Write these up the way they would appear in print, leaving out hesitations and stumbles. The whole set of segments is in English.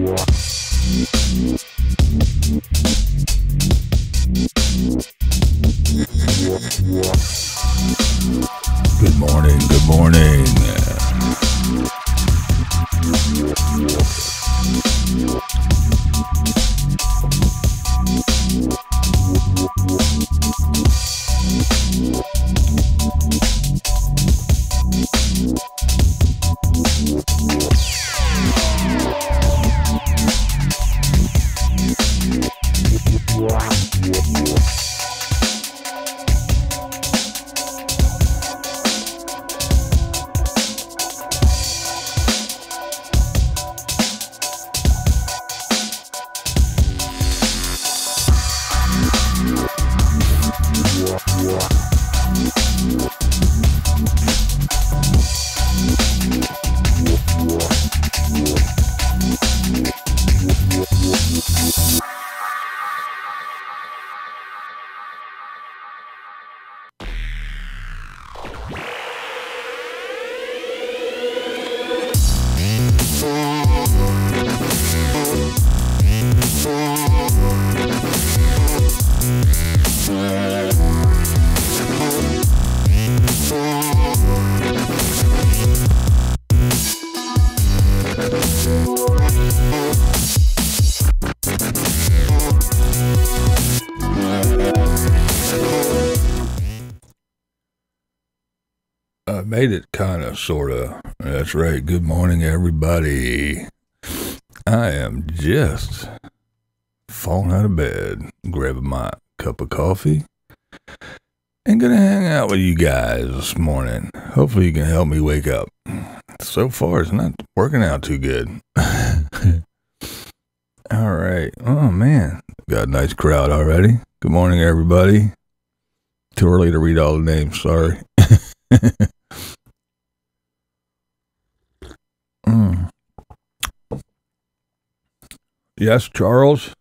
Good morning, good morning. I made it kind of, sort of. That's right. Good morning, everybody. I am just falling out of bed, grabbing my cup of coffee, and gonna hang out with you guys this morning. Hopefully you can help me wake up. So far, it's not working out too good. All right. Oh, man. Got a nice crowd already. Good morning, everybody. Too early to read all the names. Sorry. Yes, Charles.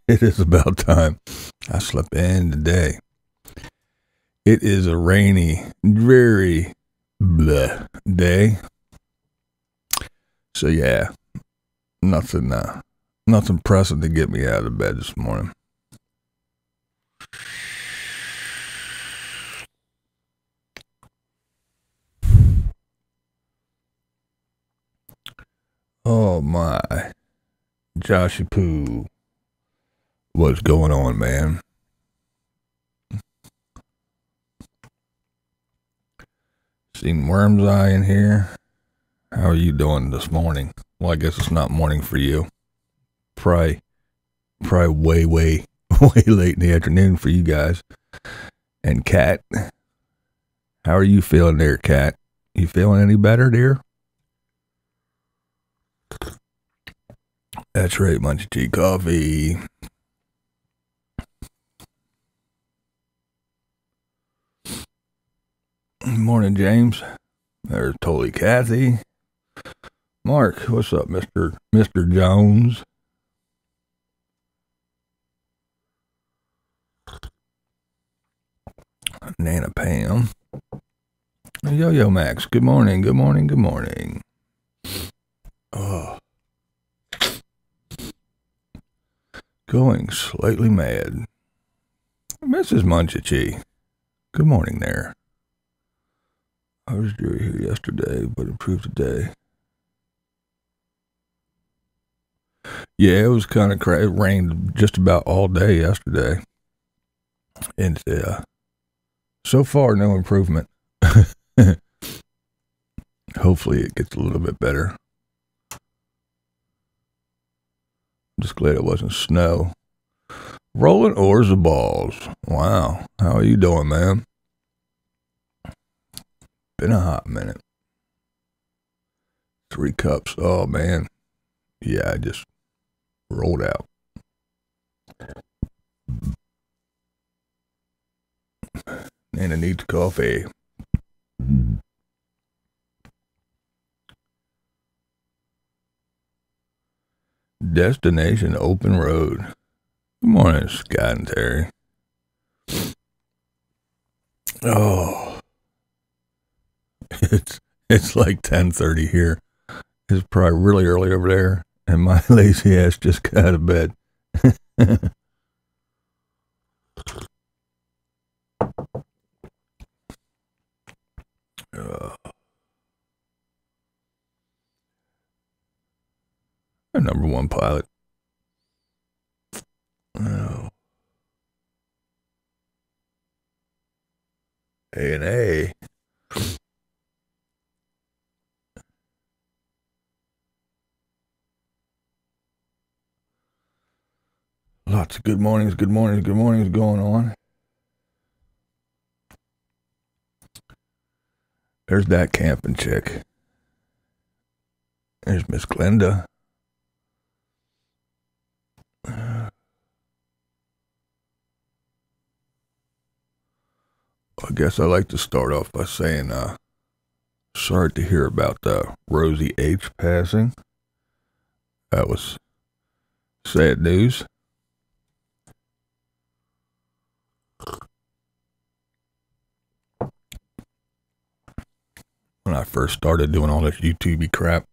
It is about time. I slept in today. It is a rainy, dreary bleh day. So yeah, nothing pressing to get me out of bed this morning. Oh my, Joshy Poo, what's going on, man? Seen Worm's Eye in here. How are you doing this morning? Well, I guess it's not morning for you. Probably way late in the afternoon for you guys. And Kat, how are you feeling there, Kat? You feeling any better, dear? That's right, Munchy Tea Coffee. Morning, James. There's totally Kathy. Mark, what's up, Mr. Jones? Nana Pam. Yo Max, good morning, good morning, good morning. Oh. Going slightly mad. Mrs. Munchichi, good morning there. I was dreary here yesterday, but improved today. Yeah, it was kind of crazy. It rained just about all day yesterday. And so far, no improvement. Hopefully it gets a little bit better. I'm just glad it wasn't snow. Rolling oars of balls. Wow. How are you doing, man? Been a hot minute. 3 cups. Oh, man. Yeah, I just rolled out. Nana needs coffee. Destination Open Road. Good morning, Scott and Terry. Oh, it's like 10:30 here. It's probably really early over there. and my lazy ass just got out of bed. Number one pilot. Oh. A&A. Lots of good mornings going on. There's that camping chick. There's Miss Glenda. I guess I like to start off by saying, sorry to hear about Rosie H. passing. That was sad news. When I first started doing all this YouTube crap,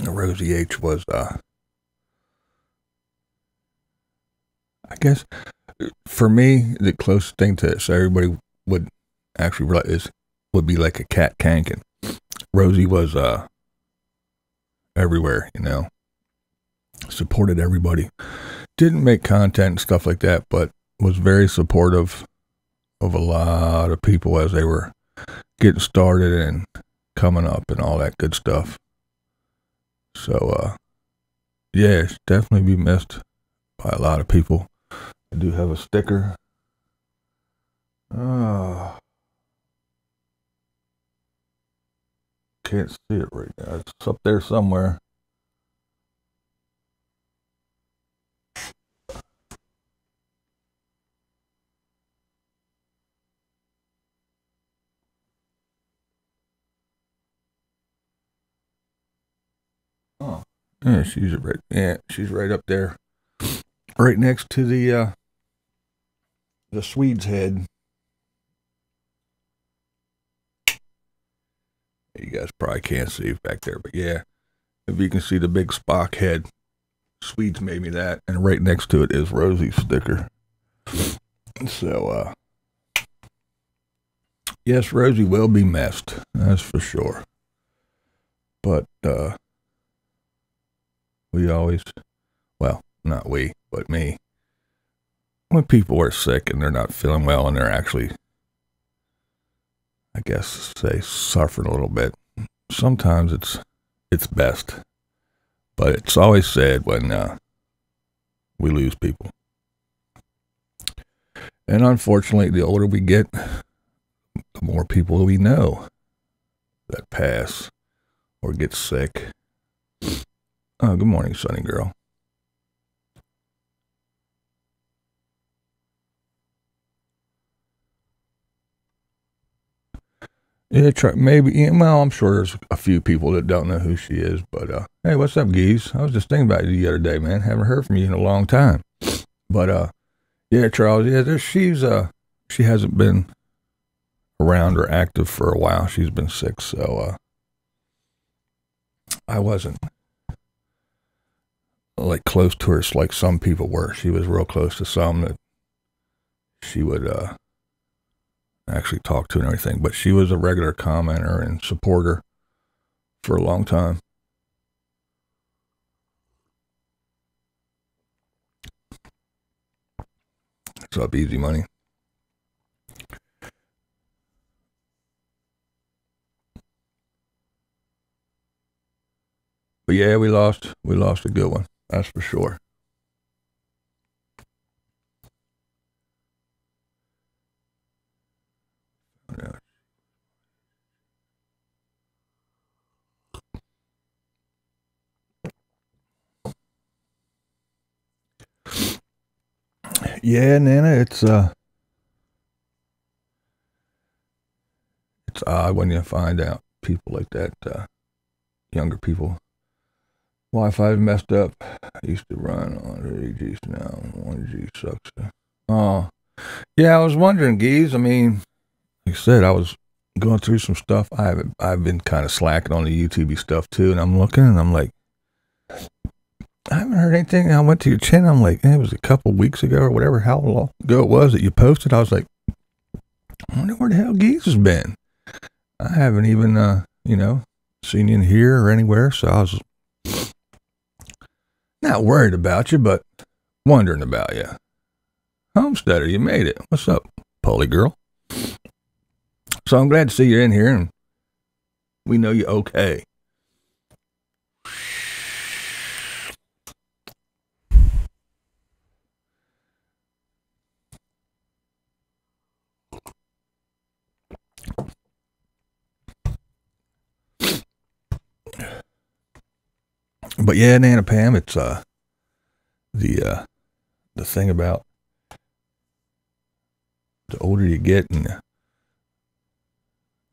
Rosie H. was, I guess, for me, the closest thing to it, so everybody would actually realize, would be like a cat kankin. Rosie was everywhere, you know, supported everybody. Didn't make content and stuff like that, but was very supportive of a lot of people as they were getting started and coming up and all that good stuff. So, yeah, it's definitely be missed by a lot of people. I do have a sticker. Can't see it right now. It's up there somewhere. Oh, yeah, she's right up there, right next to the Swede's head. You guys probably can't see it back there, but yeah, if you can see the big Spock head, Swedes made me that, and right next to it is Rosie's sticker. So, yes, Rosie will be missed, that's for sure. But, we always, well, not we, but me, when people are sick and they're not feeling well and they're actually, I guess, say, suffering a little bit, sometimes it's best. But it's always sad when we lose people. And unfortunately, the older we get, the more people we know that pass or get sick. Oh, good morning, Sunny Girl. Yeah, well, I'm sure there's a few people that don't know who she is, but, hey, what's up, Geese? I was just thinking about you the other day, man. Haven't heard from you in a long time. But, yeah, Charles, yeah, she hasn't been around or active for a while. She's been sick, so, I wasn't, like, close to her like some people were. She was real close to some that she would, actually talk to and everything, but she was a regular commenter and supporter for a long time. What's up, Easy Money? But yeah, we lost a good one, that's for sure. Yeah, Nana, it's odd when you find out people like that, younger people. Wi-Fi's messed up. I used to run on 3G, now 1G sucks. Oh, yeah, I was wondering, Geese. I mean, like I said, I was going through some stuff. I've been kind of slacking on the YouTube stuff too, and I'm looking and I'm like, I haven't heard anything. I went to your channel. I'm like, it was a couple weeks ago or whatever, how long ago it was that you posted. I was like, I wonder where the hell Geese has been. I haven't even, seen you in here or anywhere. So I was not worried about you, but wondering about you. Homesteader, you made it. What's up, Polly girl? So I'm glad to see you're in here, and we know you're okay. But yeah, Nana Pam, it's the thing about the older you get and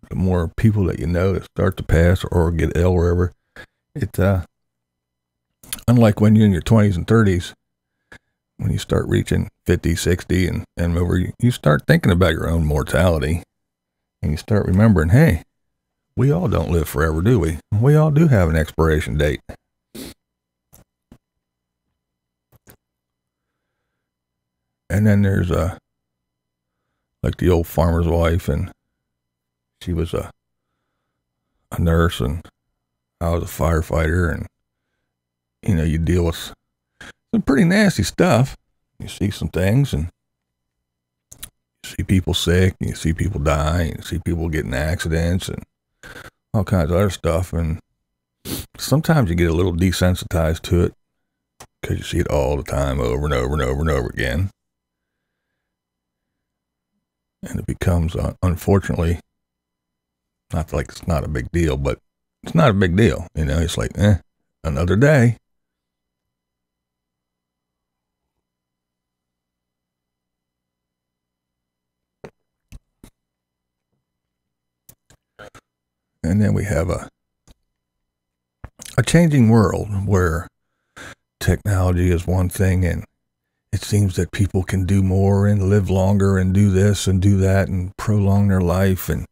the more people that you know that start to pass or get ill or whatever, it unlike when you're in your 20s and 30s, when you start reaching 50, 60 and over, you start thinking about your own mortality, and you start remembering, hey, we all don't live forever, do we? We all do have an expiration date. And then there's like the old farmer's wife, and she was a nurse, and I was a firefighter, and you deal with some pretty nasty stuff. You see some things, and you see people sick, and you see people die, and you see people getting accidents, and all kinds of other stuff. And sometimes you get a little desensitized to it because you see it all the time, over and over and over and over again. And it becomes, unfortunately, not like it's not a big deal, but it's not a big deal. It's like, another day. And then we have a changing world where technology is one thing, and it seems that people can do more and live longer and do this and do that and prolong their life and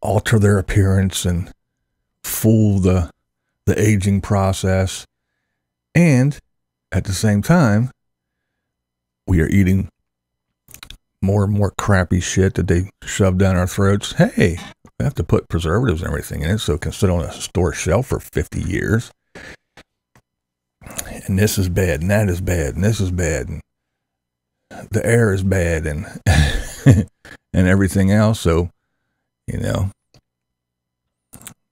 alter their appearance and fool the aging process. And at the same time, we are eating more and more crappy shit that they shove down our throats. Hey, we have to put preservatives and everything in it so it can sit on a store shelf for 50 years. And this is bad, and that is bad, and this is bad, and the air is bad, and and everything else. So,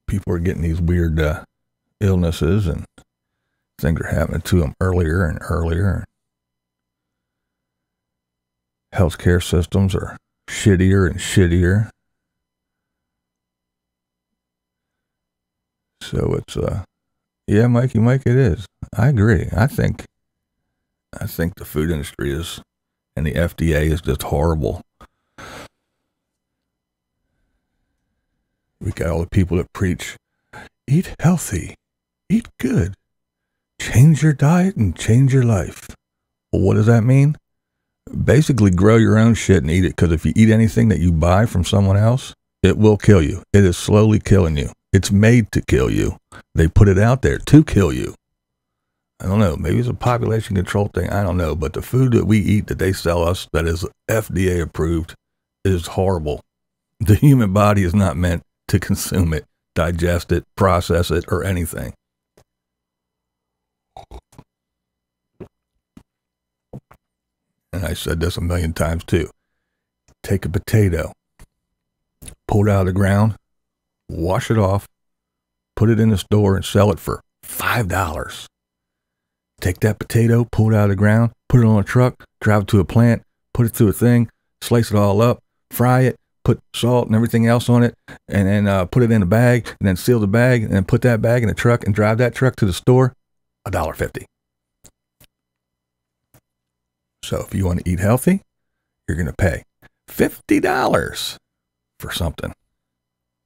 people are getting these weird illnesses, and things are happening to them earlier and earlier. Healthcare systems are shittier and shittier. So it's yeah, Mike, it is. I agree. I think the food industry is, and the FDA is just horrible. We got all the people that preach, eat healthy, eat good, change your diet and change your life. Well, what does that mean? Basically, grow your own shit and eat it, because if you eat anything that you buy from someone else, it will kill you. It is slowly killing you. It's made to kill you. They put it out there to kill you. I don't know. Maybe it's a population control thing. I don't know. But the food that we eat that they sell us that is FDA approved is horrible. The human body is not meant to consume it, digest it, process it, or anything. And I said this a million times too. Take a potato, pull it out of the ground, wash it off, put it in the store and sell it for $5. Take that potato, pull it out of the ground, put it on a truck, drive it to a plant, put it through a thing, slice it all up, fry it, put salt and everything else on it, and then put it in a bag, and then seal the bag, and then put that bag in a truck and drive that truck to the store, $1.50. So if you want to eat healthy, you're going to pay $50 for something.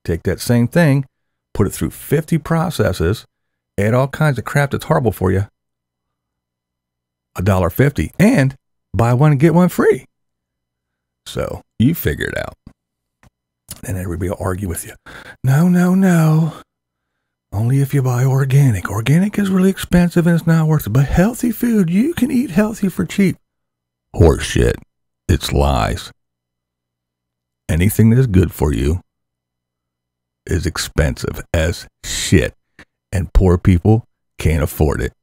Take that same thing, put it through 50 processes, add all kinds of crap that's horrible for you, $1.50, and buy one and get one free. So you figure it out. And everybody will argue with you. No. Only if you buy organic. Organic is really expensive and it's not worth it. But healthy food, you can eat healthy for cheap. Horse shit. It's lies. Anything that is good for you is expensive as shit. And poor people can't afford it.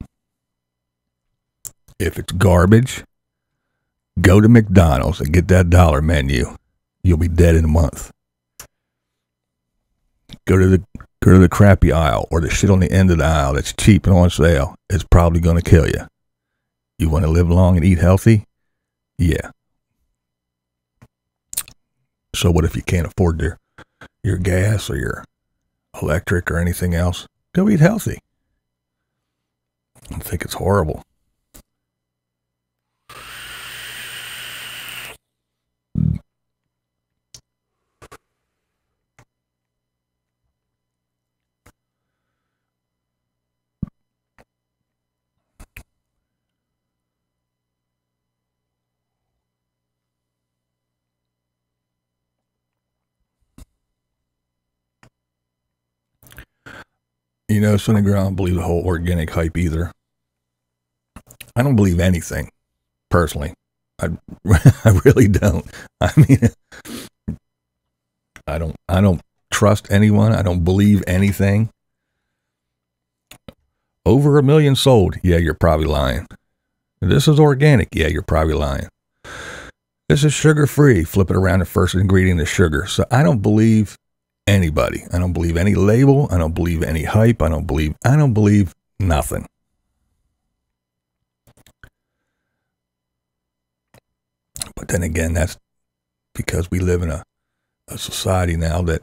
If it's garbage, go to McDonald's and get that dollar menu. You'll be dead in a month. Go to the crappy aisle or the shit on the end of the aisle that's cheap and on sale. It's probably going to kill you. You want to live long and eat healthy? Yeah. So what if you can't afford your gas or your electric or anything else? Go eat healthy. I think it's horrible. You know, Sonny Girl, I don't believe the whole organic hype either. I don't believe anything, personally. I really don't. I mean, I don't trust anyone. I don't believe anything. Over 1 million sold. Yeah, you're probably lying. This is organic. Yeah, you're probably lying. This is sugar-free. Flip it around, the first ingredient is sugar. So I don't believe anybody. I don't believe any label. I don't believe any hype. I don't believe nothing. But then again, that's because we live in a society now that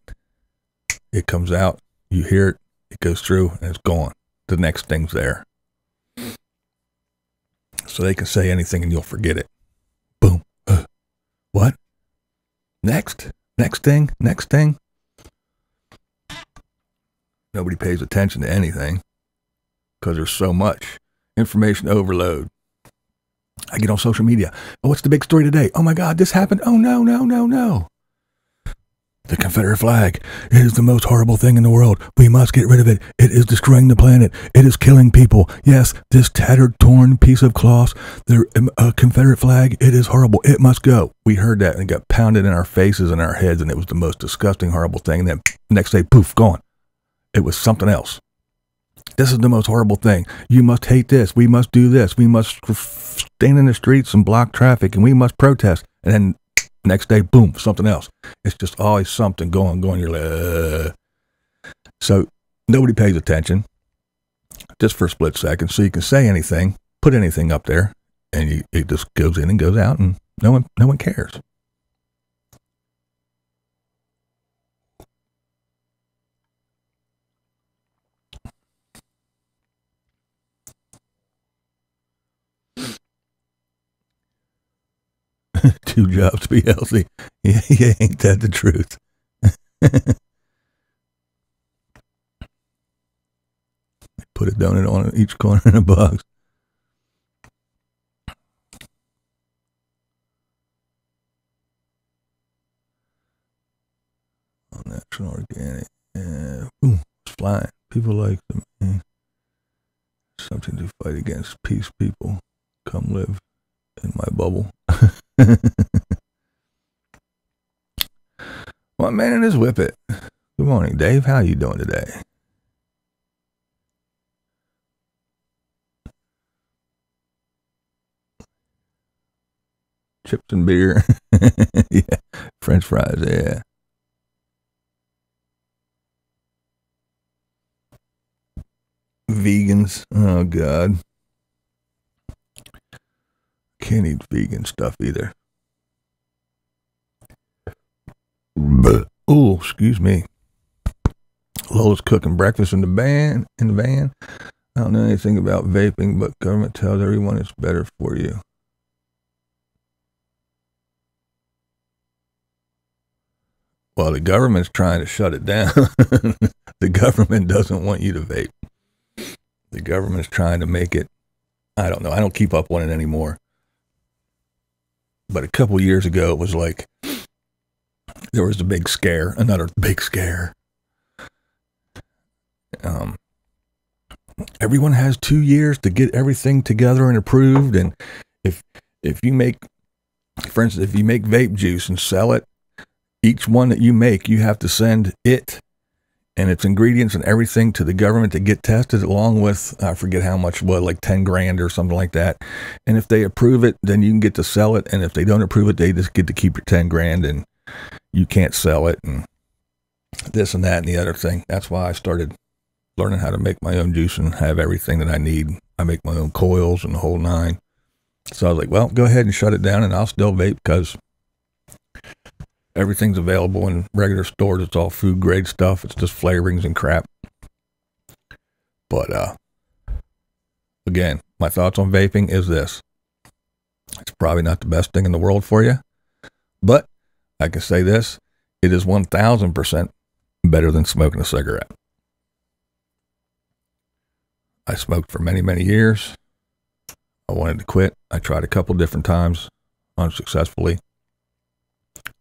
it comes out, you hear it, it goes through, and it's gone. The next thing's there. So they can say anything and you'll forget it. Boom. What? Next thing. Nobody pays attention to anything because there's so much information overload. I get on social media. Oh, what's the big story today? Oh my God, this happened. Oh no. The Confederate flag. It is the most horrible thing in the world. We must get rid of it. It is destroying the planet. It is killing people. Yes, this tattered, torn piece of cloth, the Confederate flag, it is horrible. It must go. We heard that and it got pounded in our faces and our heads, and it was the most disgusting, horrible thing. And then next day, poof, gone. It was something else. This is the most horrible thing. You must hate this. We must do this. We must stand in the streets and block traffic, and we must protest. And then next day, boom, something else. It's just always something going. You're like, So nobody pays attention just for a split second. So you can say anything, put anything up there, and it just goes in and goes out, and no one cares. Two jobs to be healthy. Yeah, ain't that the truth? Put a donut on each corner in a box. On natural organic. Yeah. Ooh, it's flying. People like them. Something to fight against. Peace, people. Come live in my bubble. One man and his whippet. Good morning, Dave. How you doing today? Chips and beer. Yeah. French fries, yeah. Vegans. Oh, God. Can't eat vegan stuff either. Oh, excuse me. Lola's cooking breakfast in the van. I don't know anything about vaping, but government tells everyone it's better for you. Well, the government's trying to shut it down. The government doesn't want you to vape. The government's trying to make it, I don't know. I don't keep up on it anymore. But a couple years ago, it was like, there was a big scare, another big scare. Everyone has 2 years to get everything together and approved. And if you make, for instance, if you make vape juice and sell it, each one that you make, you have to send it and its ingredients and everything to the government to get tested, along with, I forget how much, like 10 grand or something like that. And if they approve it, then you can get to sell it. And if they don't approve it, they just get to keep your 10 grand and you can't sell it, and this and that and the other thing. That's why I started learning how to make my own juice and have everything that I need. I make my own coils and the whole nine. So I was like, well, go ahead and shut it down, and I'll still vape because everything's available in regular stores. It's all food grade stuff. It's just flavorings and crap. But again, my thoughts on vaping is this. It's probably not the best thing in the world for you, but I can say this. It is 1,000% better than smoking a cigarette. I smoked for many, many years. I wanted to quit. I tried a couple different times unsuccessfully.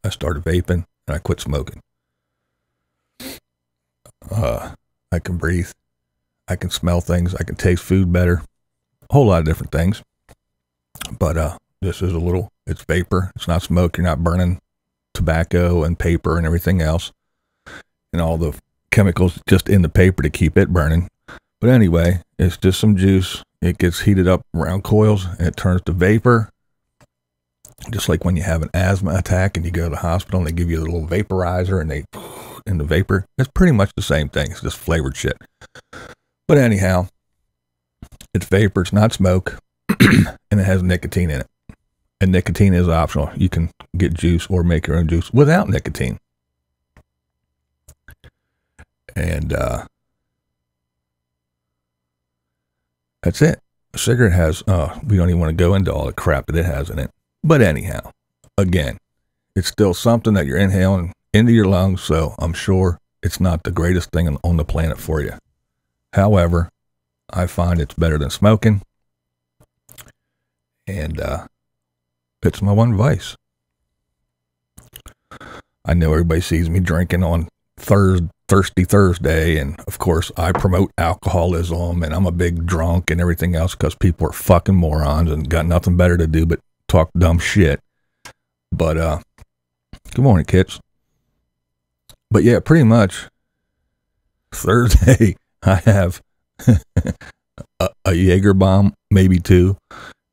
I started vaping and I quit smoking. I can breathe. I can smell things. I can taste food better. A whole lot of different things. But this is it's vapor. It's not smoke. You're not burning tobacco and paper and everything else. And all the chemicals just in the paper to keep it burning. But anyway, it's just some juice. It gets heated up around coils and it turns to vapor. Just like when you have an asthma attack and you go to the hospital and they give you a little vaporizer and in the vapor. It's pretty much the same thing. It's just flavored shit. But anyhow, it's vapor. It's not smoke. And it has nicotine in it. And nicotine is optional. You can get juice or make your own juice without nicotine. And that's it. A cigarette has, we don't even want to go into all the crap that it has in it. But anyhow, again, it's still something that you're inhaling into your lungs, so I'm sure it's not the greatest thing on the planet for you. However, I find it's better than smoking. And it's my one vice. I know everybody sees me drinking on Thirsty Thursday, and of course I promote alcoholism, and I'm a big drunk and everything else because people are fucking morons and got nothing better to do but talk dumb shit. But good morning, kids. But yeah, pretty much Thursday I have a Jaeger bomb, maybe two,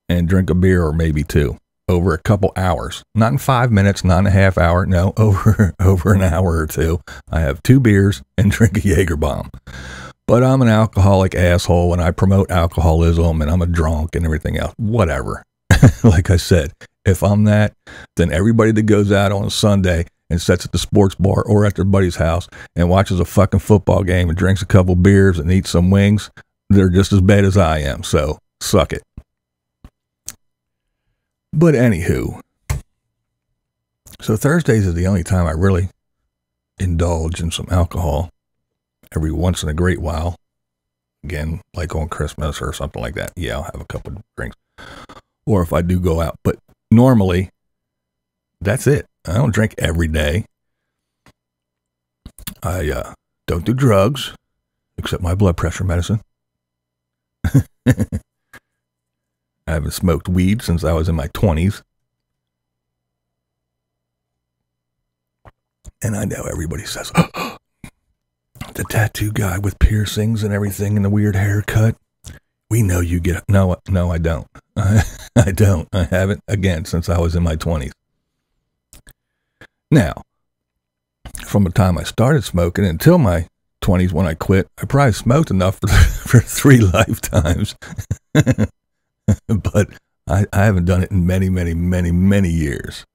and drink a beer or maybe two over a couple hours. Not in 5 minutes, not in a half hour. No, over an hour or two. I have 2 beers and drink a Jaeger bomb. But I'm an alcoholic asshole and I promote alcoholism and I'm a drunk and everything else. Whatever. Like I said, if I'm that, then everybody that goes out on a Sunday and sits at the sports bar or at their buddy's house and watches a fucking football game and drinks a couple beers and eats some wings, they're just as bad as I am. So suck it. But anywho, so Thursdays is the only time I really indulge in some alcohol. Every once in a great while. Again, like on Christmas or something like that. Yeah, I'll have a couple of drinks. Or if I do go out. But normally, that's it. I don't drink every day. I don't do drugs, except my blood pressure medicine. I haven't smoked weed since I was in my 20s. And I know everybody says, oh, the tattoo guy with piercings and everything and the weird haircut. We know you get... No, I don't. I don't. I haven't, again, since I was in my 20s. Now, from the time I started smoking until my 20s when I quit, I probably smoked enough for 3 lifetimes. But I haven't done it in many, many, many, many years.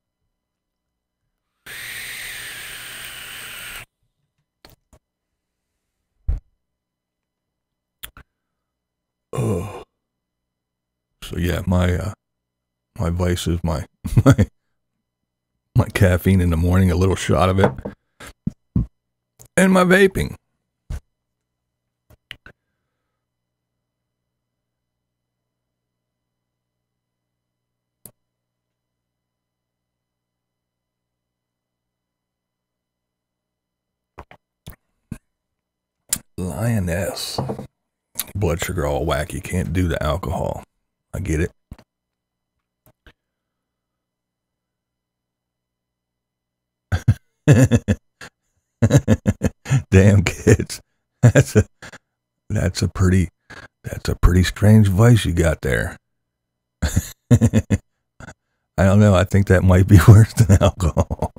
Oh. So yeah, my vice is my caffeine in the morning, a little shot of it, and my vaping. lioness. Blood sugar all wacky. Can't do the alcohol. I get it. Damn kids. That's a pretty strange voice you got there. I don't know. I think that might be worse than alcohol.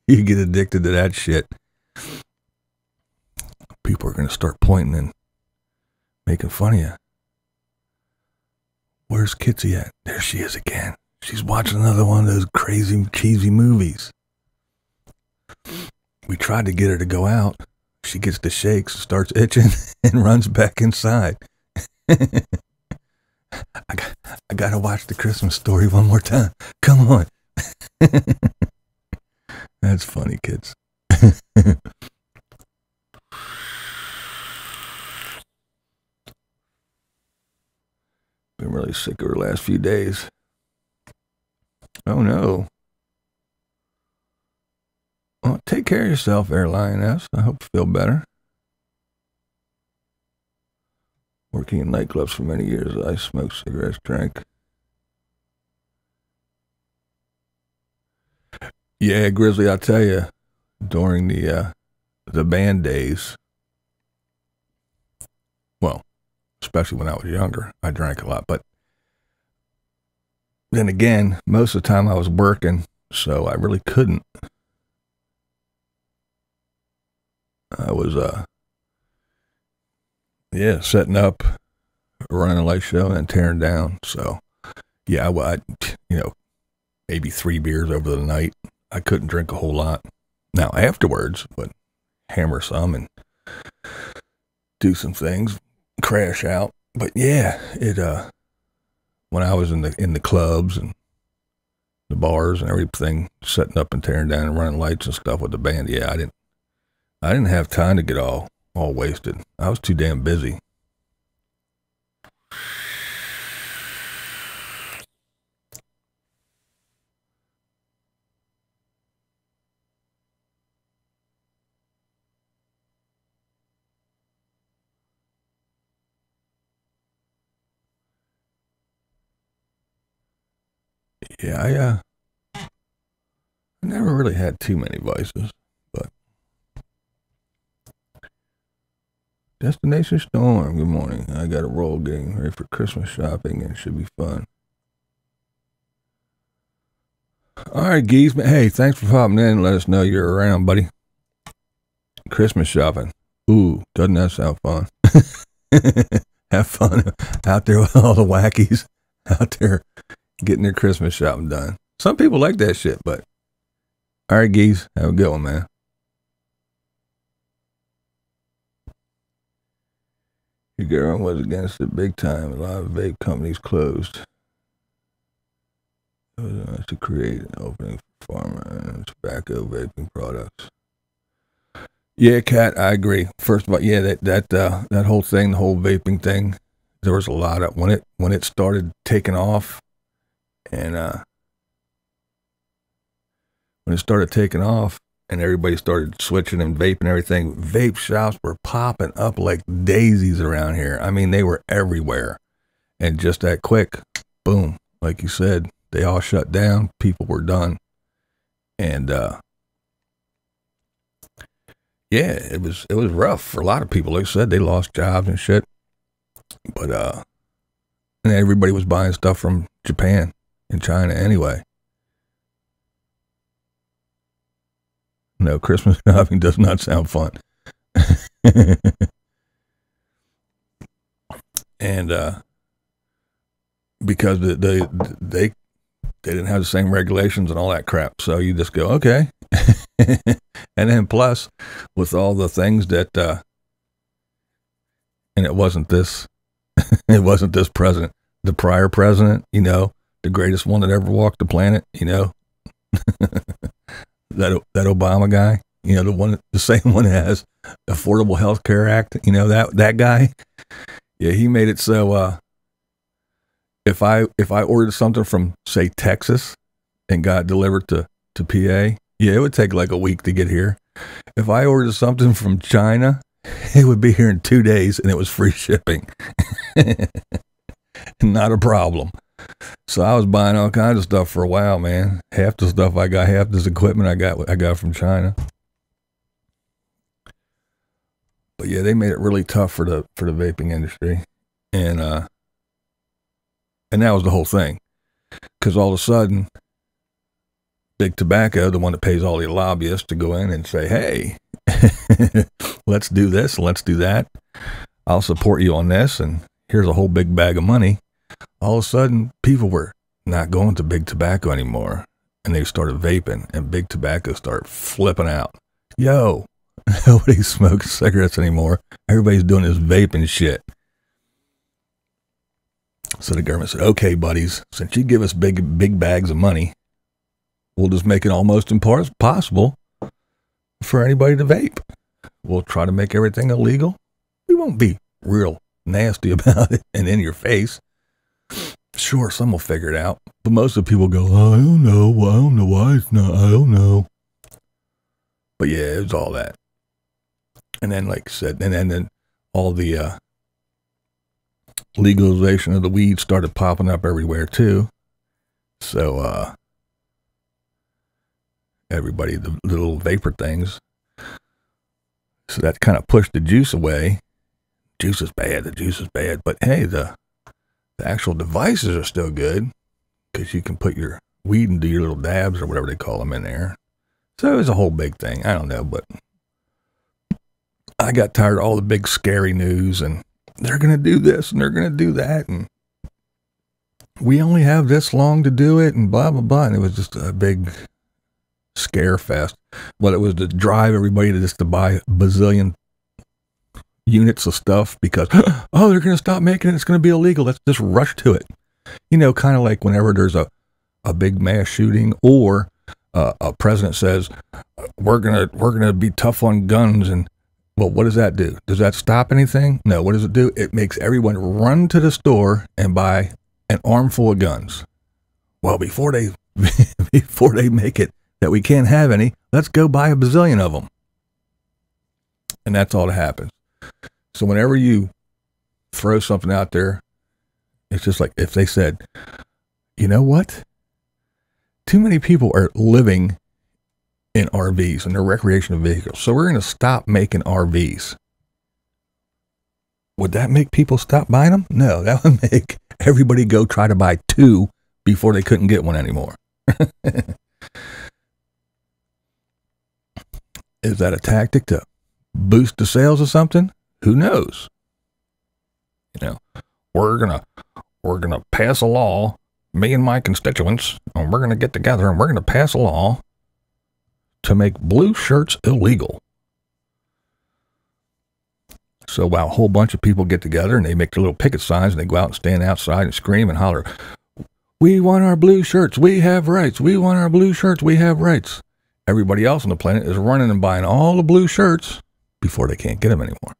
You get addicted to that shit. People are going to start pointing and making fun of you. Where's Kitsy at? There she is again. She's watching another one of those crazy, cheesy movies. We tried to get her to go out. She gets the shakes, starts itching, and runs back inside. I gotta watch the Christmas Story one more time. Come on. That's funny, kids. Been really sick over the last few days. Oh no. Well, take care of yourself, Lioness. I hope you feel better. Working in nightclubs for many years, I smoked cigarettes, drank. Yeah, Grizzly, I'll tell you, during the band days, well, especially when I was younger, I drank a lot. But then again, most of the time I was working, so I really couldn't. I was, setting up, running a light show, and then tearing down. So, yeah, maybe 3 beers over the night. I couldn't drink a whole lot. Now, afterwards, but hammer some and do some things, crash out. But yeah, when I was in the clubs and the bars and everything, setting up and tearing down and running lights and stuff with the band, yeah, I didn't have time to get all wasted. I was too damn busy. Yeah, I never really had too many vices, but Destination Storm, good morning. I got a roll getting ready for Christmas shopping and it should be fun. All right, Geese, hey, thanks for popping in. Let us know you're around, buddy. Christmas shopping. Ooh, doesn't that sound fun? Have fun out there with all the wackies out there getting their Christmas shopping done. Some people like that shit, but all right, Geese, have a good one, man. Your girl was against it big time. A lot of vape companies closed. It was to create an opening for pharma and tobacco vaping products. Yeah, Kat, I agree. First of all, yeah, that whole thing, the whole vaping thing, there was a lot of when it started taking off, and when it started taking off, and everybody started switching and vaping everything, vape shops were popping up like daisies around here. I mean, they were everywhere, and just that quick, boom, like you said, they all shut down. People were done, and yeah, it was rough for a lot of people. Like I said, they lost jobs and shit. But and everybody was buying stuff from Japan and China anyway. No, Christmas shopping does not sound fun. And because they didn't have the same regulations and all that crap, so you just go, okay. And then plus, with all the things that, and it wasn't this president, the prior president, the greatest one that ever walked the planet, that Obama guy, the same one that has Affordable Health Care Act, that guy. Yeah, he made it so if I ordered something from, say, Texas and got delivered to PA, yeah, it would take like a week to get here. If I ordered something from China it would be here in 2 days, and it was free shipping. Not a problem. So I was buying all kinds of stuff for a while, man. Half the stuff I got, half this equipment I got from China. But yeah, they made it really tough for the vaping industry, and that was the whole thing. Because all of a sudden, Big Tobacco, the one that pays all the lobbyists to go in and say, hey, let's do this, let's do that. I'll support you on this, and here's a whole big bag of money. All of a sudden, people were not going to Big Tobacco anymore, and they started vaping, and Big Tobacco started flipping out. Yo, nobody smokes cigarettes anymore. Everybody's doing this vaping shit. So the government said, okay, buddies, since you give us big bags of money, we'll just make it almost impossible for anybody to vape. We'll try to make everything illegal. We won't be real nasty about it and in your face. Sure, some will figure it out, but most of the people go, I don't know why it's not, I don't know. But yeah, it was all that. And then, like I said, and then all the legalization of the weed started popping up everywhere too. So everybody, the little vapor things. So that kind of pushed the juice away. Juice is bad, the juice is bad. But hey, the actual devices are still good, because you can put your weed into your little dabs or whatever they call them in there. So it was a whole big thing. I don't know, but I got tired of all the big scary news, and they're going to do this and they're going to do that, and we only have this long to do it, and blah, blah, blah. And it was just a big scare fest. Well, it was to drive everybody to buy a bazillion units of stuff because, oh, they're going to stop making it. It's going to be illegal. Let's just rush to it. You know, kind of like whenever there's a big mass shooting, or a president says, we're gonna be tough on guns, and well, what does that do? Does that stop anything? No. What does it do? It makes everyone run to the store and buy an armful of guns. Well, before they make it that we can't have any, let's go buy a bazillion of them. And that's all that happens. So whenever you throw something out there, it's just like if they said, you know what? Too many people are living in RVs and they're recreational vehicles, so we're going to stop making RVs. Would that make people stop buying them? No, that would make everybody go try to buy two before they couldn't get one anymore. Is that a tactic to boost the sales of something? Who knows? You know, we're gonna pass a law, me and my constituents, and we're gonna get together and we're gonna pass a law to make blue shirts illegal. So while a whole bunch of people get together and they make their little picket signs and they go out and stand outside and scream and holler, we want our blue shirts, we have rights, we want our blue shirts, we have rights. Everybody else on the planet is running and buying all the blue shirts before they can't get them anymore.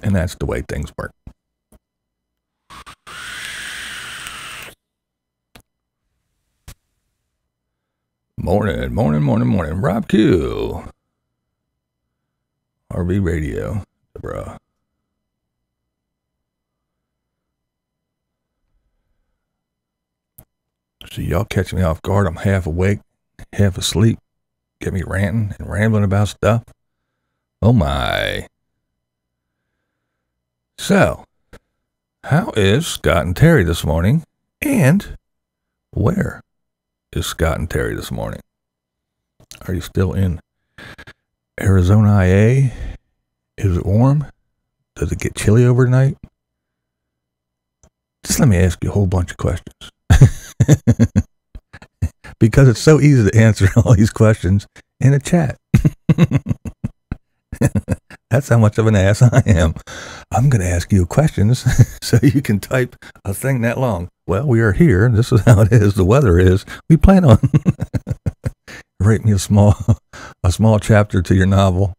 And that's the way things work. Morning. Rob Q. RV Radio. Bruh. So y'all catch me off guard. I'm half awake, half asleep. Get me ranting and rambling about stuff. Oh my. So, how is Scott and Terry this morning? And where is Scott and Terry this morning? Are you still in Arizona, IA? Is it warm? Does it get chilly overnight? Just let me ask you a whole bunch of questions. Because it's so easy to answer all these questions in a chat. That's how much of an ass I am. I'm going to ask you questions so you can type a thing that long. Well, we are here. This is how it is. The weather is. We plan on write me a small chapter to your novel.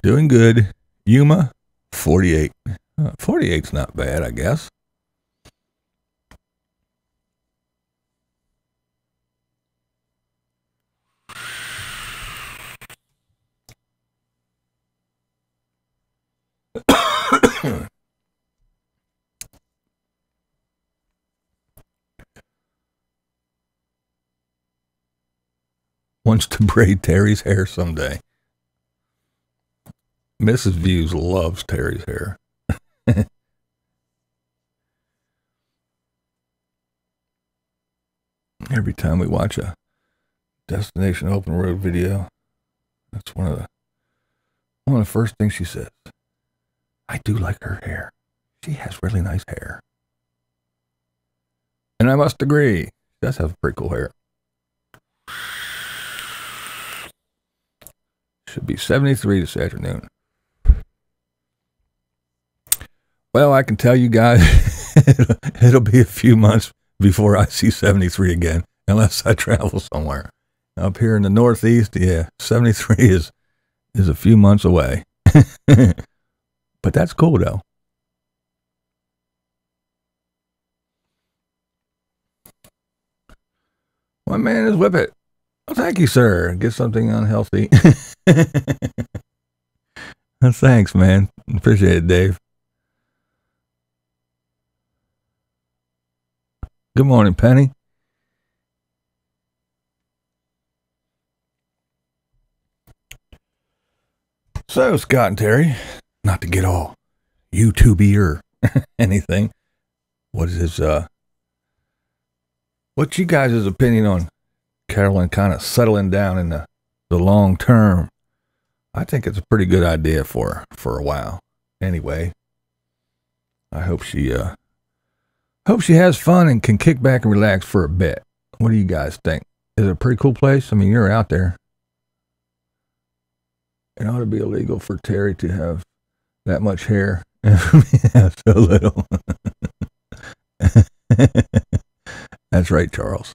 Doing good. Yuma, 48. 48's not bad, I guess. Wants to braid Terry's hair someday. Mrs. Views loves Terry's hair. Every time we watch a Destination Open Road video, that's one of the first things she says. I do like her hair. She has really nice hair. And I must agree. She does have pretty cool hair. Should be 73 this afternoon. Well, I can tell you guys, it'll be a few months before I see 73 again, unless I travel somewhere. Up here in the Northeast, yeah, 73 is a few months away. But that's cool, though. My man is whip it. Well, thank you, sir. Get something unhealthy. Thanks, man. Appreciate it, Dave. Good morning, Penny. So, Scott and Terry, not to get all YouTubey or anything, what's you guys' opinion on Carolyn kind of settling down in the long term? I think it's a pretty good idea for a while. Anyway, I hope she has fun and can kick back and relax for a bit. What do you guys think? Is it a pretty cool place? I mean, you're out there. It ought to be illegal for Terry to have that much hair and have so little. That's right, Charles.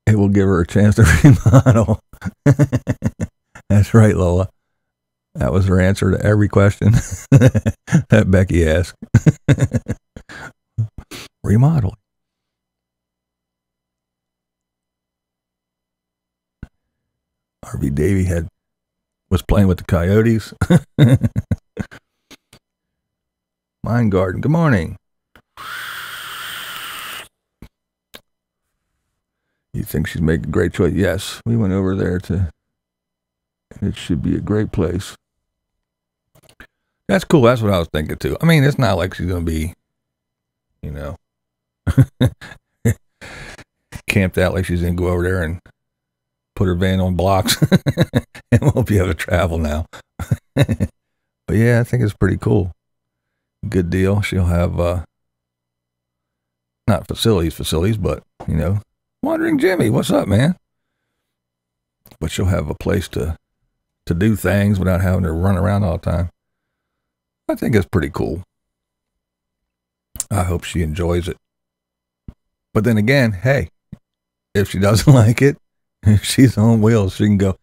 It will give her a chance to remodel. That's right, Lola. That was her answer to every question that Becky asked. Remodel. RV Davey was playing with the coyotes. Mine Garden, good morning. You think she's making a great choice? Yes, we went over there and it should be a great place. That's cool. That's what I was thinking too. I mean, it's not like she's going to be, camped out like she's going to go over there and put her van on blocks and won't be able to travel now. But yeah, I think it's pretty cool. Good deal. She'll have, not facilities, but, Wandering Jimmy, what's up, man? But she'll have a place to do things without having to run around all the time. I think it's pretty cool. I hope she enjoys it. But then again, hey, if she doesn't like it, if she's on wheels, she can go,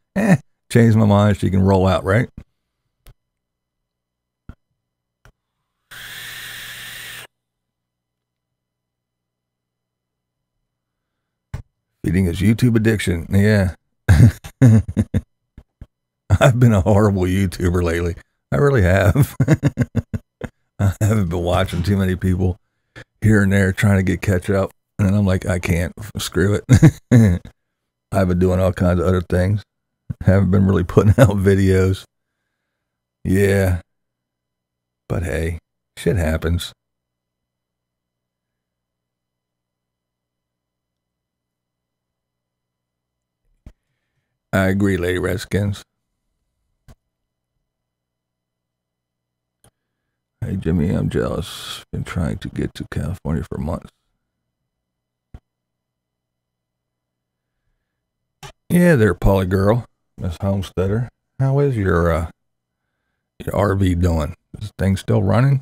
change my mind. She can roll out, right? Feeding his YouTube addiction. Yeah. I've been a horrible YouTuber lately. I really have. I haven't been watching too many people here and there trying to catch up. And I'm like, I can't. Screw it. I've been doing all kinds of other things. Haven't been really putting out videos. Yeah. But hey, shit happens. I agree, Lady Redskins. Hey, Jimmy, I'm jealous. Been trying to get to California for months. Yeah, there, Polly girl, Miss Homesteader. How is your RV doing? Is things still running?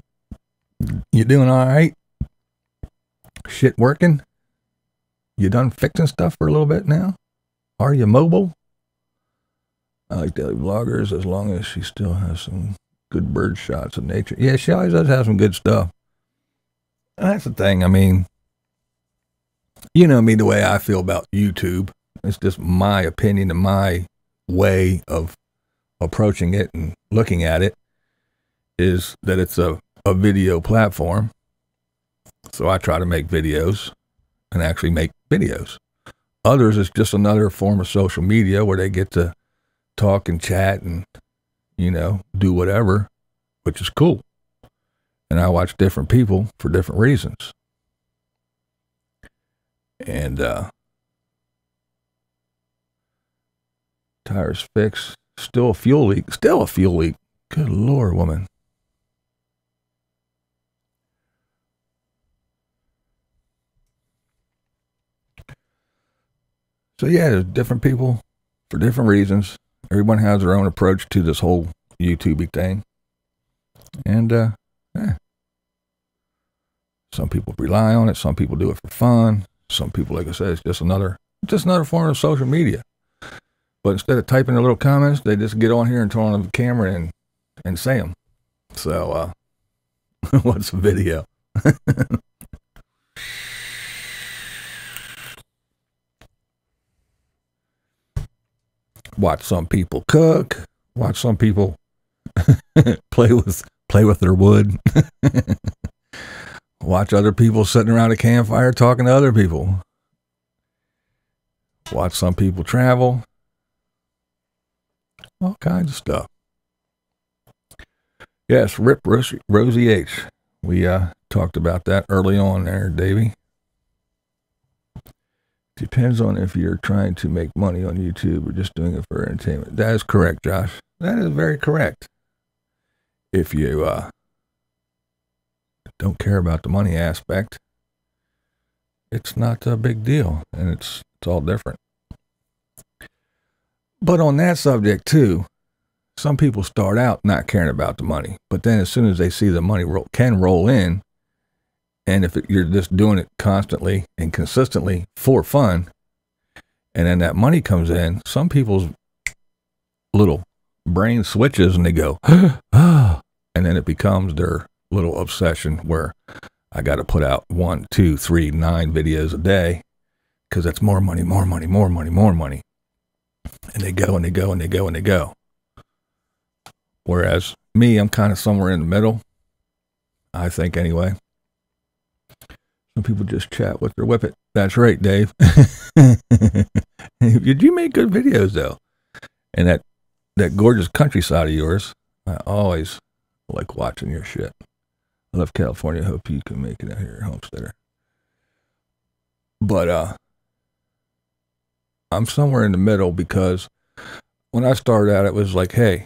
You doing all right? Shit working? You done fixing stuff for a little bit now? Are you mobile? I like daily vloggers as long as she still has some good bird shots of nature. Yeah, she always does have some good stuff. And that's the thing. I mean, you know me, the way I feel about YouTube. It's just my opinion and my way of approaching it and looking at it is that it's a video platform. So I try to make videos and actually make videos. Others, it's just another form of social media where they get to talk and chat and, you know, do whatever, which is cool. And I watch different people for different reasons. And tires fixed. Still a fuel leak. Still a fuel leak. Good Lord, woman. So yeah, there's different people for different reasons. Everyone has their own approach to this whole YouTube thing. And some people rely on it. Some people do it for fun. Some people, like I said, it's just another form of social media. But instead of typing their little comments, they just get on here and turn on the camera and say them. So, what's the video? Watch some people cook. Watch some people play with their wood. Watch other people sitting around a campfire talking to other people. Watch some people travel. All kinds of stuff. Yes, Rip Rosie H. We talked about that early on there, Davey. Depends on if you're trying to make money on YouTube or just doing it for entertainment. That is correct, Josh. That is very correct. If you don't care about the money aspect, it's not a big deal, and it's all different. But on that subject too, some people start out not caring about the money, but then as soon as they see the money can roll in, and if you're just doing it constantly and consistently for fun, and then that money comes in, some people's little brain switches and they go, ah, and then it becomes their little obsession where I got to put out 1, 2, 3, 9 videos a day because that's more money, more money, more money, more money. And they go and they go and they go and they go. Whereas me, I'm kind of somewhere in the middle, I think anyway. Some people just chat with their whippet. That's right, Dave. Did you make good videos though? And that gorgeous countryside of yours, I always like watching your shit. I love California. Hope you can make it out here, homesteader. But I'm somewhere in the middle because when I started out, it was like, hey,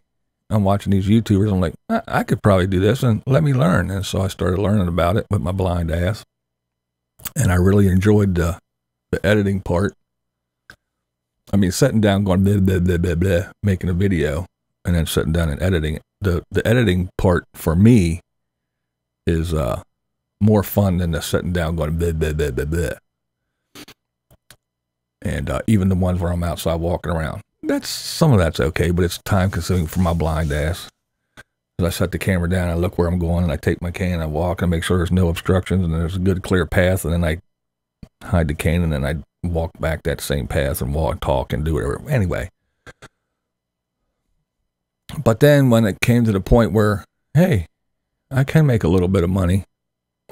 I'm watching these YouTubers. I'm like, I could probably do this and let me learn. And so I started learning about it with my blind ass. And I really enjoyed the editing part. I mean, sitting down going blah, blah, blah, blah, blah, making a video and then sitting down and editing it. The editing part for me is more fun than the sitting down going blah, blah, blah, blah, blah. And even the ones where I'm outside walking around. Some of that's okay, but it's time consuming for my blind ass. I set the camera down, I look where I'm going, and I take my cane, I walk, and I make sure there's no obstructions, and there's a good clear path, and then I hide the cane, and then I walk back that same path and walk, talk, and do whatever. Anyway. But then when it came to the point where, hey, I can make a little bit of money,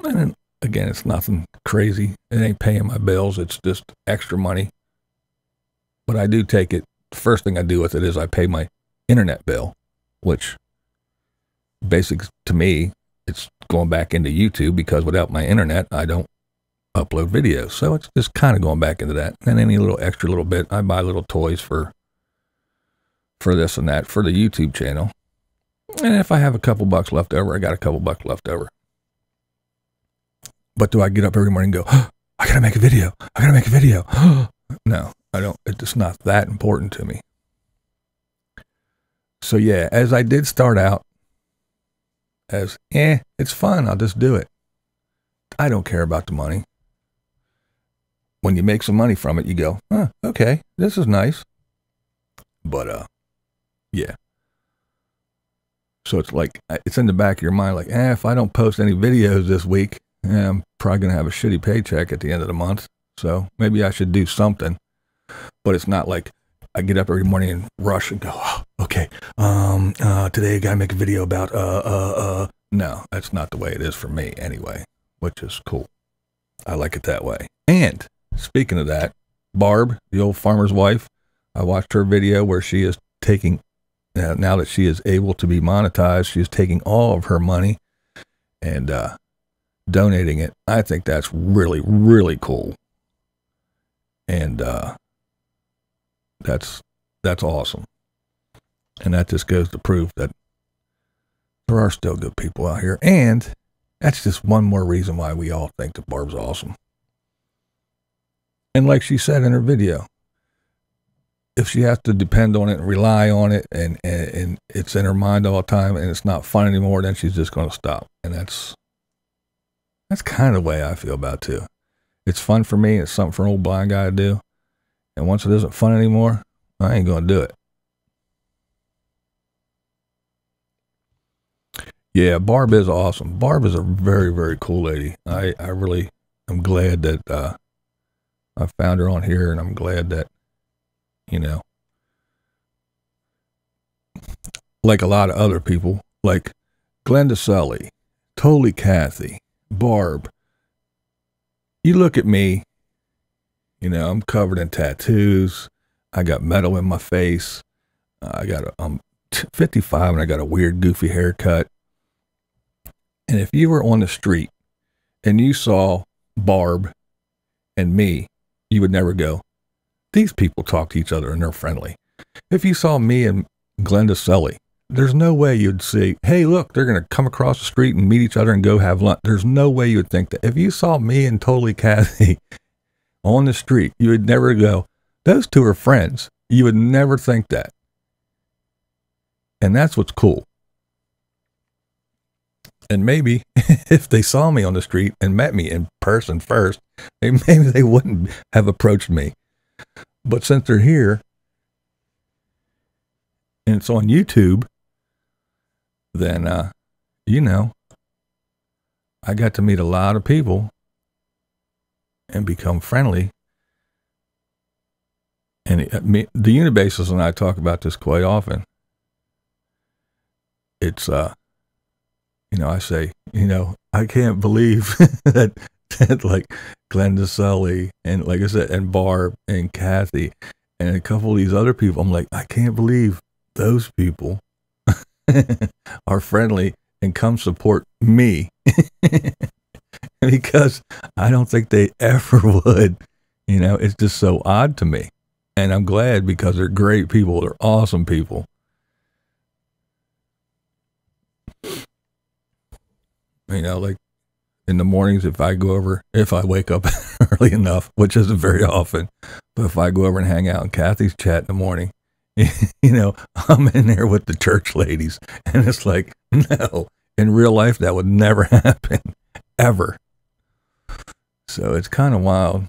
and then, again, it's nothing crazy. It ain't paying my bills. It's just extra money. But I do take it. The first thing I do with it is I pay my internet bill, which basic to me, it's going back into YouTube because without my internet, I don't upload videos. So it's just kind of going back into that. And any little extra little bit, I buy little toys for this and that for the YouTube channel. And if I have a couple bucks left over, I got a couple bucks left over. But do I get up every morning and go, oh, I gotta make a video. I gotta make a video. No, I don't. It's just not that important to me. So yeah, as I did start out as, it's fun. I'll just do it. I don't care about the money. When you make some money from it, you go, okay, this is nice. But Yeah. So it's like, it's in the back of your mind, like, if I don't post any videos this week, I'm probably going to have a shitty paycheck at the end of the month. So maybe I should do something. But it's not like I get up every morning and rush and go, oh, okay, today I got to make a video about, no, that's not the way it is for me anyway, which is cool. I like it that way. And speaking of that, Barb, the old farmer's wife, I watched her video where she is taking, now that she is able to be monetized, she is taking all of her money and donating it. I think that's really, really cool. And that's awesome. And that just goes to prove that there are still good people out here. And that's just one more reason why we all think that Barb's awesome. And like she said in her video, if she has to depend on it and rely on it and it's in her mind all the time and it's not fun anymore, then she's just going to stop. And that's kind of the way I feel about it too. It's fun for me. It's something for an old blind guy to do. And once it isn't fun anymore, I ain't going to do it. Yeah, Barb is awesome. Barb is a very, very cool lady. I really am glad that I found her on here, and I'm glad that, you know, like a lot of other people, like Glenda Sully, Totally Kathy, Barb, you look at me, you know, I'm covered in tattoos. I got metal in my face. I'm 55 and I got a weird, goofy haircut. And if you were on the street and you saw Barb and me, you would never go, these people talk to each other and they're friendly. If you saw me and Glenda Sully, there's no way you'd say, hey, look, they're going to come across the street and meet each other and go have lunch. There's no way you would think that. If you saw me and Totally Kathy on the street, you would never go, those two are friends. You would never think that. And that's what's cool. And maybe if they saw me on the street and met me in person first, maybe they wouldn't have approached me. But since they're here and it's on YouTube, then, you know, I got to meet a lot of people and become friendly. And the Unabassist and I talk about this quite often. It's, you know, I say, you know, I can't believe that like Glenda Sully and, like I said, and Barb and Kathy and a couple of these other people, I'm like, I can't believe those people are friendly and come support me because I don't think they ever would. You know, it's just so odd to me. And I'm glad because they're great people. They're awesome people. You know, like in the mornings, if I wake up early enough, which isn't very often, but if I go over and hang out in Kathy's chat in the morning, you know, I'm in there with the church ladies. And it's like, no, in real life, that would never happen, ever. So it's kind of wild.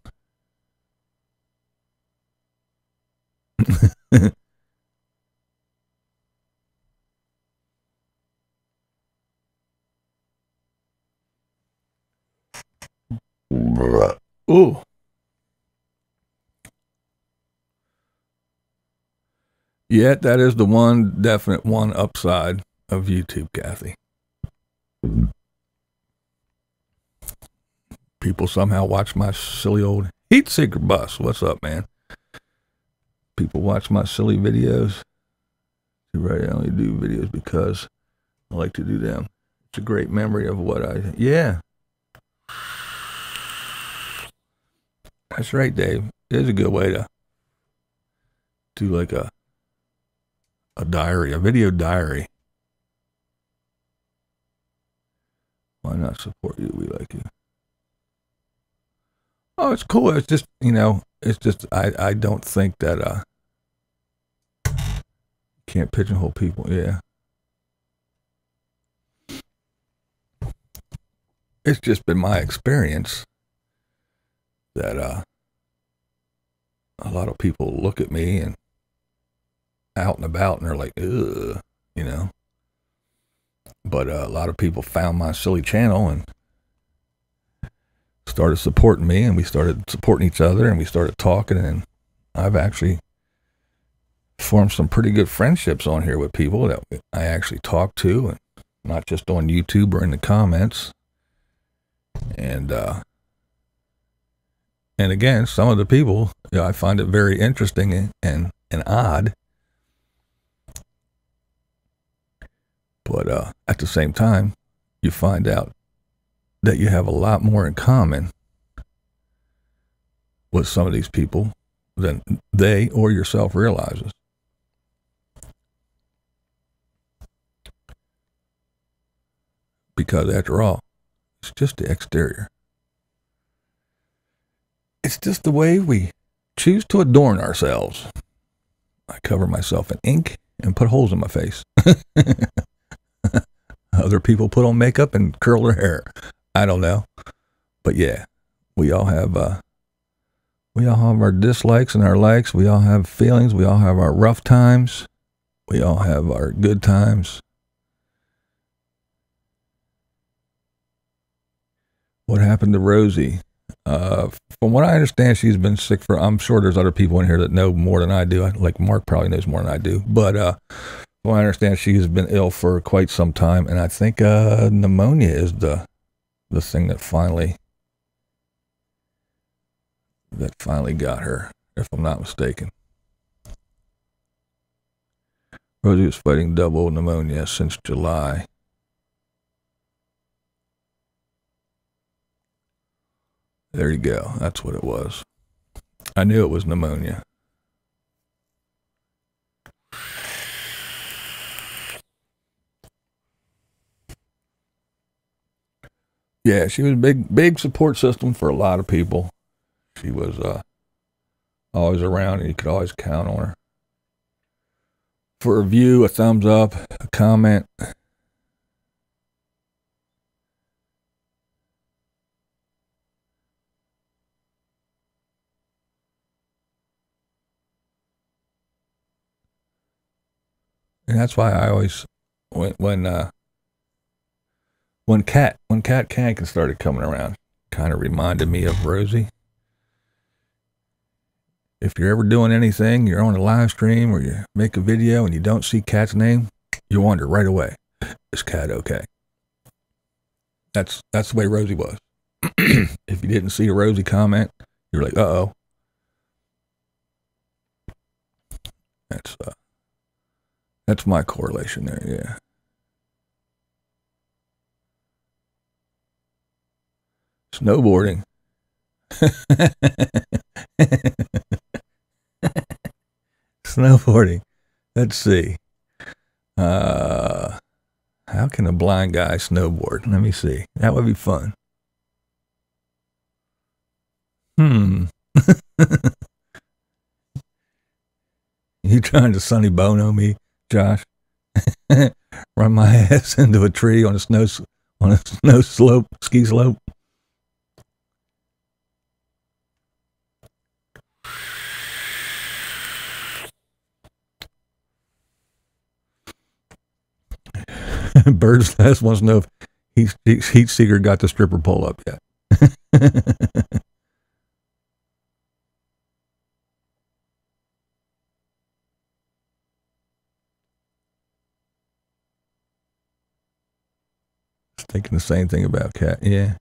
Ooh. Yet that is the one definite one upside of YouTube, Kathy. People somehow watch my silly old heat seeker bus. What's up, man? People watch my silly videos. Right, I only do videos because I like to do them. It's a great memory of what yeah. That's right, Dave. It is a good way to do like a diary, a video diary. Why not support you? We like you. Oh, it's cool. It's just, you know, it's just, I don't think that, can't pigeonhole people. Yeah. It's just been my experience that, a lot of people look at me and out and about and they're like, ugh, you know. But a lot of people found my silly channel and started supporting me, and we started supporting each other, and we started talking, and I've actually formed some pretty good friendships on here with people that I actually talk to, and not just on YouTube or in the comments. And again, some of the people, you know, I find it very interesting and odd. But at the same time, you find out that you have a lot more in common with some of these people than they or yourself realizes. Because after all, it's just the exterior. It's just the way we choose to adorn ourselves. I cover myself in ink and put holes in my face. Other people put on makeup and curl their hair. I don't know. But yeah, we all have our dislikes and our likes. We all have feelings. We all have our rough times. We all have our good times. What happened to Rosie? From what I understand, she's been sick for, I'm sure there's other people in here that know more than I do. Like Mark probably knows more than I do. But from what I understand, she's been ill for quite some time. And I think pneumonia is the thing that finally got her, if I'm not mistaken. Rosie was fighting double pneumonia since July. There you go. That's what it was. I knew it was pneumonia. Yeah, she was a big support system for a lot of people. She was always around, and you could always count on her. For a view, a thumbs up, a comment. And that's why I always, when Cat Kankin started coming around, kind of reminded me of Rosie. If you're ever doing anything, you're on a live stream or you make a video and you don't see Cat's name, you wonder right away, is Cat okay? That's the way Rosie was. If you didn't see a Rosie comment, you're like, uh-oh. That's my correlation there, yeah. Snowboarding. Snowboarding. Let's see. How can a blind guy snowboard? Let me see. That would be fun. You trying to Sonny Bono me, Josh? Run my ass into a tree on a snow slope, ski slope. Bird's Nest wants to know if Heat Seeker got the stripper pole up yet. Thinking the same thing about Cat. Yeah.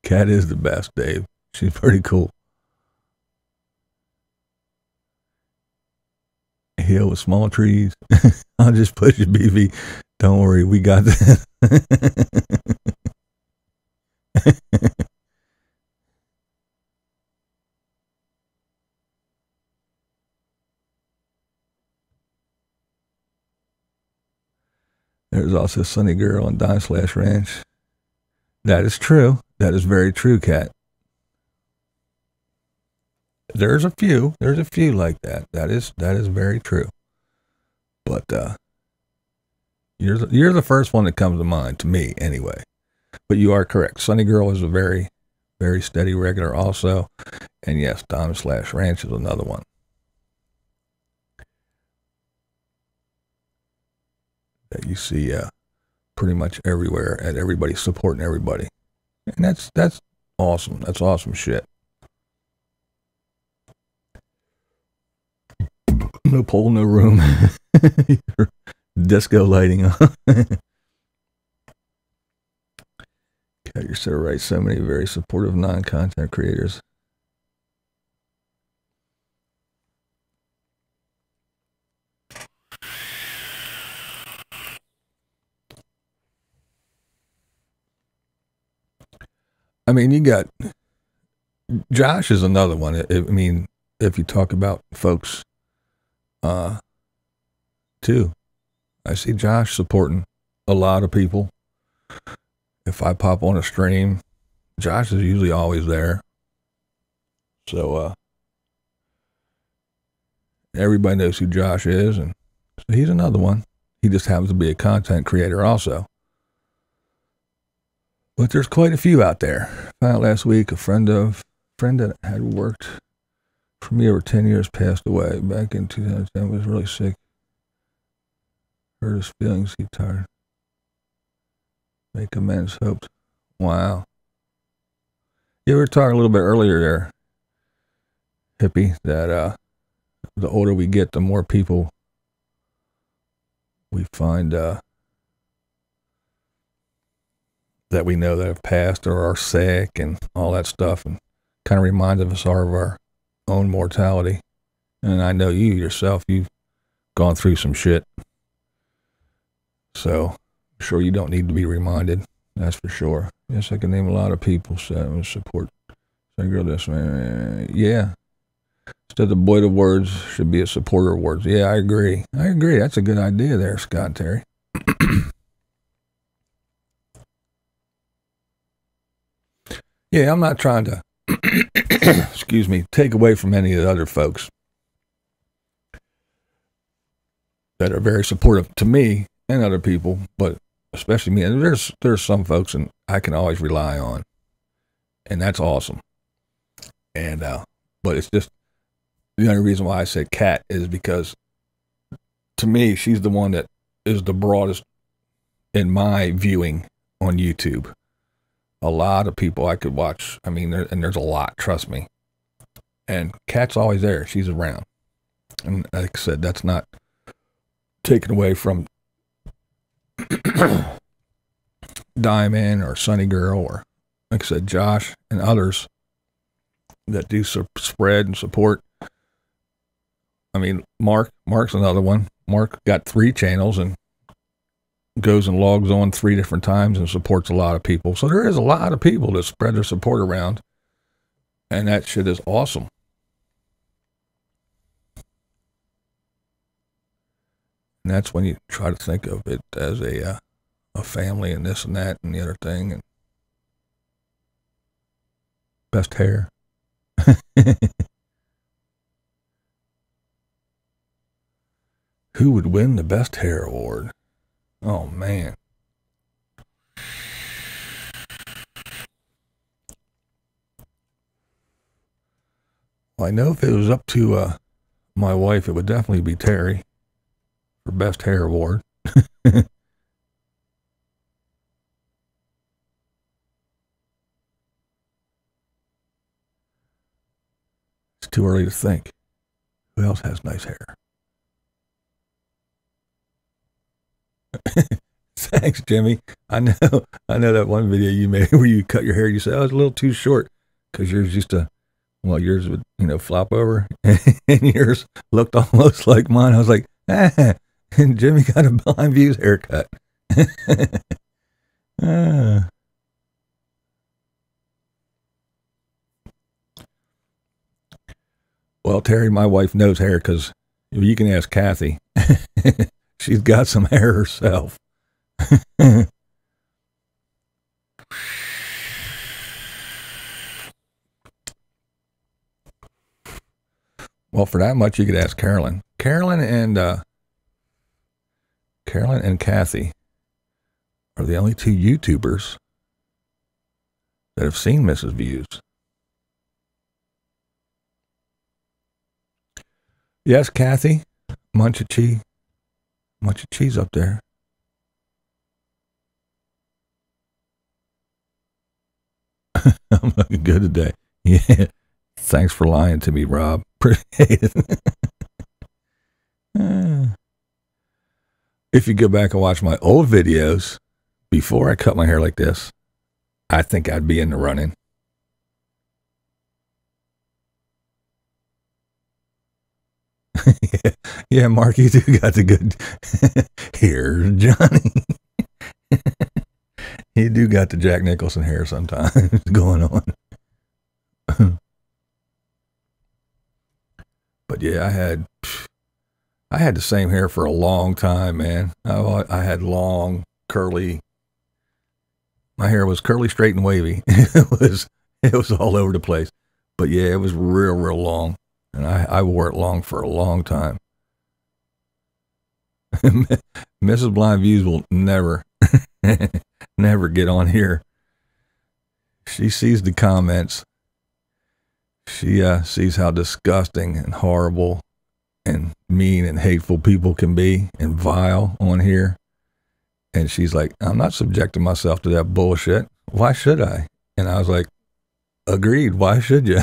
Cat is the best, Dave. She's pretty cool. Hill with small trees. I'll just push it, BV. Don't worry, we got that. There's also Sunny Girl and Dime/Ranch. That is true. That is very true, Cat. There's a few like that. That is very true. But you're the first one that comes to mind, to me anyway. But you are correct. Sunny Girl is a very, very steady regular also. And yes, Dom/Ranch is another one. That you see pretty much everywhere, and everybody supporting everybody. And that's awesome. That's awesome shit. No pole, no room. Disco lighting on. God, you're so right. So many very supportive non-content creators. I mean, you got Josh is another one. I mean, if you talk about folks, too, I see Josh supporting a lot of people. If I pop on a stream, Josh is usually always there. So, everybody knows who Josh is, and so he's another one. He just happens to be a content creator also. But there's quite a few out there. Found out last week a friend that had worked for me over 10 years passed away back in 2010. Was really sick. Hurt his feelings. He tired. Make amends. Hoped. Wow. Yeah, we were talking a little bit earlier there, hippie, that the older we get, the more people we find that we know that have passed or are sick and all that stuff, and kind of reminds us of our own mortality. And I know you yourself, you've gone through some shit. So I'm sure you don't need to be reminded. That's for sure. Yes, I can name a lot of people that support. Girl, this man. Yeah. Instead of boy of words, should be a supporter of words. Yeah, I agree. That's a good idea there, Scott Terry. Yeah, I'm not trying to, excuse me, take away from any of the other folks that are very supportive to me and other people, but especially me. And there's some folks and I can always rely on, and that's awesome. And but it's just the only reason why I say Kat is because to me she's the one that is the broadest in my viewing on YouTube. A lot of people I could watch. I mean, there's a lot, trust me. And Kat's always there. She's around. And like I said, that's not taken away from Diamond or Sunny Girl or, like I said, Josh and others that do spread and support. I mean, Mark's another one. Mark got 3 channels and goes and logs on 3 different times and supports a lot of people. So there is a lot of people that spread their support around, and that shit is awesome. And that's when you try to think of it as a family and this and that and the other thing. And best hair. Who would win the best hair award? Oh, man. Well, I know if it was up to my wife, it would definitely be Terry for Best Hair Award. It's too early to think. Who else has nice hair? Thanks, Jimmy. I know that one video you made where you cut your hair. You said, oh, it's a little too short because yours used to, well, yours would, flop over and yours looked almost like mine. I was like, and Jimmy got a BlindViews haircut. Well, Terry, my wife knows hair because you can ask Kathy. She's got some hair herself. Well, for that much, you could ask Carolyn. Carolyn and Kathy are the only 2 YouTubers that have seen Mrs. Views. Yes, Kathy, munch of cheese up there. I'm looking good today. Yeah. Thanks for lying to me, Rob. Appreciate it. If you go back and watch my old videos before I cut my hair like this, I think I'd be in the running. Yeah, Mark, you do got the good. Here's Johnny. You do got the Jack Nicholson hair sometimes going on. But yeah, I had the same hair for a long time, man. I had long, curly. My hair was curly, straight, and wavy. It was all over the place. But yeah, it was real, real long. And I wore it long for a long time. Mrs. BlindViews will never, never get on here. She sees the comments. She sees how disgusting and horrible and mean and hateful people can be and vile on here. And she's like, I'm not subjecting myself to that bullshit. Why should I? And I was like, agreed. Why should you?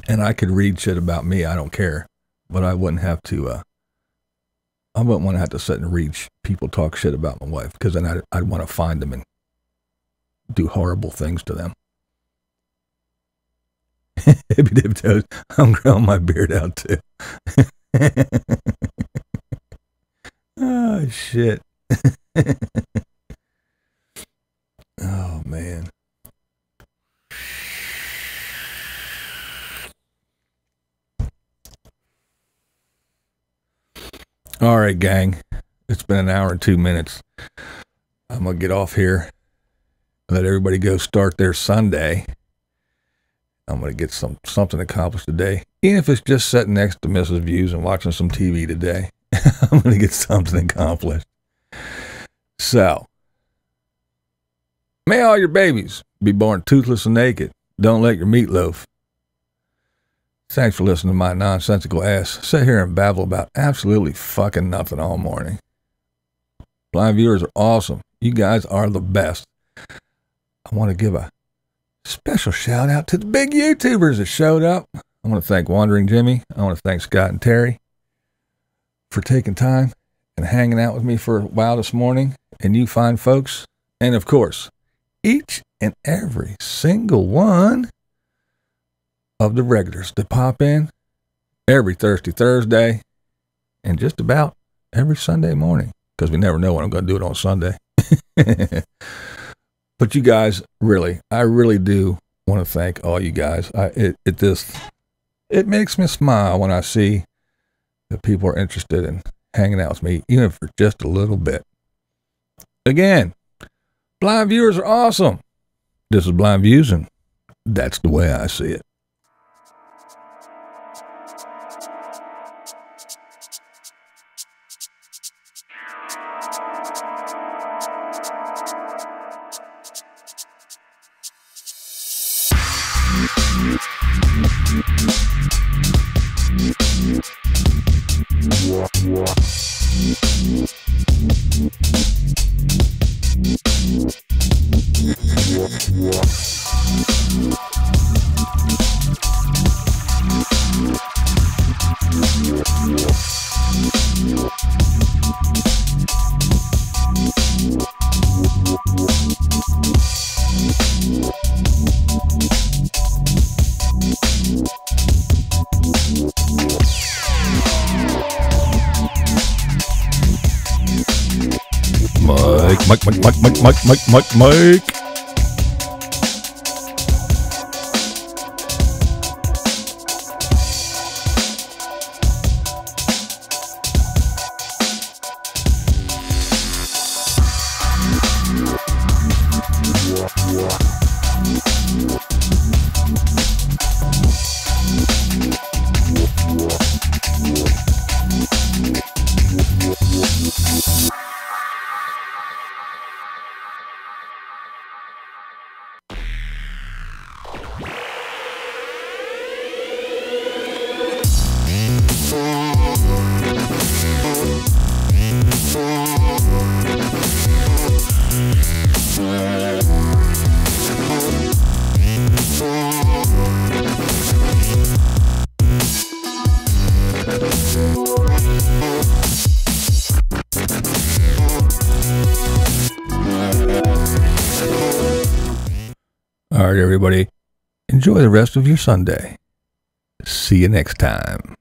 And I could read shit about me. I don't care. But I wouldn't have to, I wouldn't want to have to sit and read people talk shit about my wife, because then I'd want to find them and do horrible things to them. Hippy dip toes. I'm growing my beard out too. Oh, shit. Oh, man. All right, gang. It's been an hour and 2 minutes. I'm going to get off here. Let everybody go start their Sunday. I'm going to get something accomplished today. Even if it's just sitting next to Mrs. Views and watching some TV today. I'm going to get something accomplished. So, may all your babies be born toothless and naked. Don't let your meatloaf. Thanks for listening to my nonsensical ass sit here and babble about absolutely fucking nothing all morning. Blind viewers are awesome. You guys are the best. I want to give a special shout out to the big YouTubers that showed up. I want to thank Wandering Jimmy. I want to thank Scott and Terry for taking time and hanging out with me for a while this morning, and you fine folks. And of course, each and every single one of the regulars that pop in every Thursday, and just about every Sunday morning, because we never know when I'm going to do it on Sunday. But you guys, I really do want to thank all you guys. It makes me smile when I see that people are interested in hanging out with me, even for just a little bit. Again, blind viewers are awesome. This is Blind Views, and that's the way I see it. Mike. All right, everybody. Enjoy the rest of your Sunday. See you next time.